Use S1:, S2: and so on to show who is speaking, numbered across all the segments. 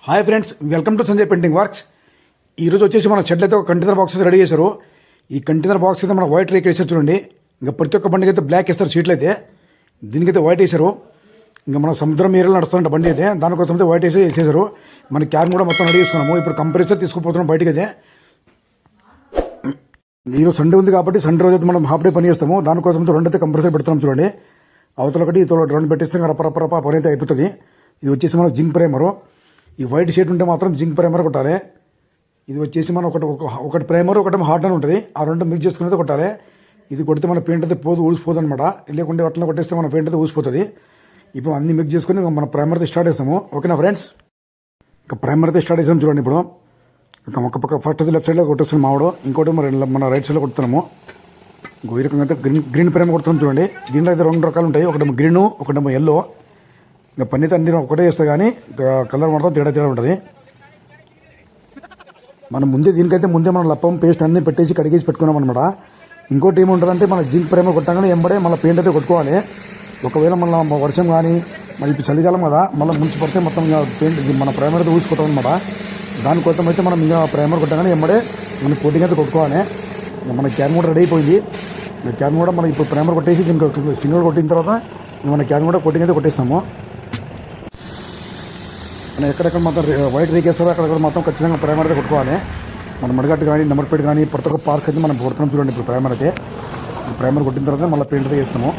S1: Hi friends, welcome to Sanjay painting works. ఈరోజు వచ్చేసి మన షెడ్ అయితే ఒక కంటైనర్ బాక్స్ అయితే రెడీ చేశారు. ఈ కంటైనర్ బాక్స్ అయితే మన వైట్ రేక్ వేసారు చూడండి. ఇంకా ప్రతి ఒక్క బండికి అయితే బ్లాక్ వేస్తారు సీట్లు అయితే. దీనికైతే వైట్ వేశారు. ఇంకా మన సముద్రం ఏరియాలో నడుస్తుంట బండి అయితే దానికోసం అయితే వైట్ వేసేసారు. మన క్యాన్ కూడా మొత్తం రెడీ చేసుకున్నాము. ఇప్పుడు కంప్రెసర్ తీసుకుపోతున్నాం బయటకి అయితే. ఈరోజు సండే ఉంది కాబట్టి సండే రోజు అయితే మనం హాఫ్ డే పని చేస్తాము. దానికోసం అయితే రెండు అయితే కంప్రెసర్ పెడుతున్నాం చూడండి. అవతల ఒకటి ఇతర రెండు పెట్టేస్తే రపరపరప పని అయితే అయిపోతుంది. ఇది వచ్చేసి మనం జింక్ ప్రైమరు. ఈ వైట్ షీట్ ఉంటే మాత్రం జింక్ ప్రైమర్ కొట్టాలి. ఇది వచ్చేసి మనం ఒకటి ప్రైమర్ ఒకటి హార్డ్ అని ఉంటుంది. ఆ రెండు మిక్స్ చేసుకుని కొట్టాలి. ఇది కొడితే మన పెయింట్ అయితే ఊసిపోదు అనమాట. లేకుంటే అట్లా కొట్టేస్తే మన పెయింట్ అయితే ఊసిపోతుంది. ఇప్పుడు అన్ని మిక్స్ చేసుకుని మన ప్రైమర్ అయితే స్టార్ట్ చేస్తాము. ఓకేనా ఫ్రెండ్స్, ఇంకా ప్రైమర్ అయితే స్టార్ట్ చేస్తాం చూడండి. ఇప్పుడు ఒక పక్క ఫస్ట్ అయితే లెఫ్ట్ సైడ్లో కొట్టేస్తున్నాం మావాడు, ఇంకోటి మన రైట్ సైడ్లో కొడుతున్నాము. ఈ రకంగా అయితే గ్రీన్ ప్రైమర్ కొడుతున్నాం చూడండి. దీంట్లో అయితే రెండు రకాలు ఉంటాయి, ఒకటేమో గ్రీన్ ఒకటేమో ఎల్లో. ఇంకా పని అయితే అన్ని ఒకటే చేస్తే కానీ కలర్ మాత్రం తేడా ఉంటుంది. మనం దీనికైతే మనం లప్పం పేస్ట్ అన్ని పెట్టేసి కడిగేసి పెట్టుకున్నాం అనమాట. ఇంకోటి ఏముంటుందంటే మన జింక్ ప్రైమర్ కొట్టగానే ఎంబడే మళ్ళీ పెయింట్ అయితే కొట్టుకోవాలి. ఒకవేళ మళ్ళీ వర్షం కానీ మళ్ళీ ఇప్పుడు చలికాలం కదా, మళ్ళీ ముంచి పడితే మొత్తం పెయింట్ మన ప్రైమర్ అయితే ఊసిపోతాం అనమాట. దానికోసం అయితే మనం ఇంకా ప్రైమర్ కొట్టగానే ఎంబడే మన కోటింగ్ అయితే కొట్టుకోవాలి. మన క్యాన్ కూడా రెడీ అయిపోయింది. క్యాన్ కూడా మనం ఇప్పుడు ప్రైమర్ కొట్టేసి దీనికి సింగిల్ కొట్టిన తర్వాత మన క్యాన్ కూడా కోటింగ్ అయితే కొట్టేస్తాము. మనం ఎక్కడెక్కడ మాత్రం వైట్ రేకేస్తారో అక్కడ మాత్రం ఖచ్చితంగా ప్రైమర్ అయితే కొట్టుకోవాలి. మన మడగట్టు కానీ నెంబర్ ప్లేట్ కానీ ప్రతి ఒక్క పార్క్ అయితే మనం కొడుతున్నాం చూడండి. ఇప్పుడు ప్రైమర్ అయితే ప్రైమర్ కొట్టిన తర్వాత మళ్ళీ పెయింట్ అయితే వేస్తాము.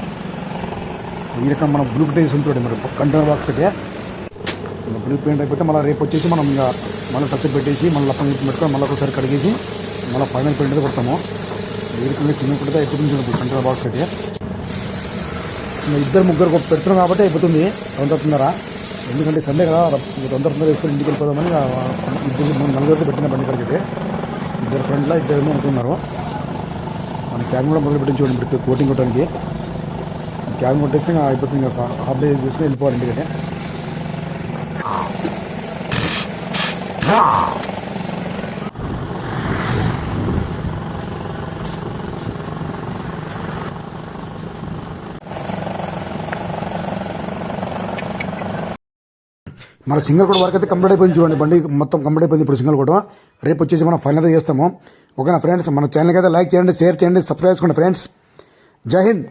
S1: ఈ రకం మనం బ్లూ పెయింట్ వేస్తాం చూడండి. మరి కంటైనర్ బాక్స్ అయితే బ్లూ పెయింట్ అయిపోతే మళ్ళీ రేపు వచ్చేసి మనం ఇంకా మళ్ళీ టచ్ పెట్టేసి మళ్ళీ లప్పం పెట్టుకొని మళ్ళీ ఒకసారి కడిగేసి మళ్ళీ ఫైనల్ పెయింట్ అయితే కొడతాము. ఈ రకంగా చిన్న పెడితే అయిపోతుంది చూడండి కంటైనర్ బాక్స్ అయితే. ఇద్దరు ముగ్గురు పెడుతున్నాం కాబట్టి అయిపోతుంది తొందర. ఎందుకంటే సండే కదా, తొందర వేసుకొని ఇంటికి వెళ్ళిపోదామని నలుగురితో పెట్టిన బండి కాడికి అయితే. ఇద్దరు ఫ్రెండ్లో ఇద్దరు అనుకున్నారు. మన క్యాన్ కూడా మొదలు పెట్టి చూడండి. ఇప్పుడు కోటింగ్ కొట్టడానికి క్యాన్ కొట్టేస్తే అయిపోతుంది. ఇంకా హాఫ్ డే చేసుకుని వెళ్ళిపోవాలి ఇంటికైతే. మన సింగల్ కూడా వర్క్ అయితే కంప్లీట్ అయిపోయింది చూడండి. బండి మొత్తం కంప్లీట్ అయిపోయింది. ఇప్పుడు సింగల్ కూడా రేపు వచ్చేసి మనం ఫైనల్ చేస్తాము. ఓకేనా ఫ్రెండ్స్, మన ఛానల్కి అయితే లైక్ చేయండి, షేర్ చేయండి, సబ్స్క్రైబ్ చేసుకోండి ఫ్రెండ్స్. జై హింద్.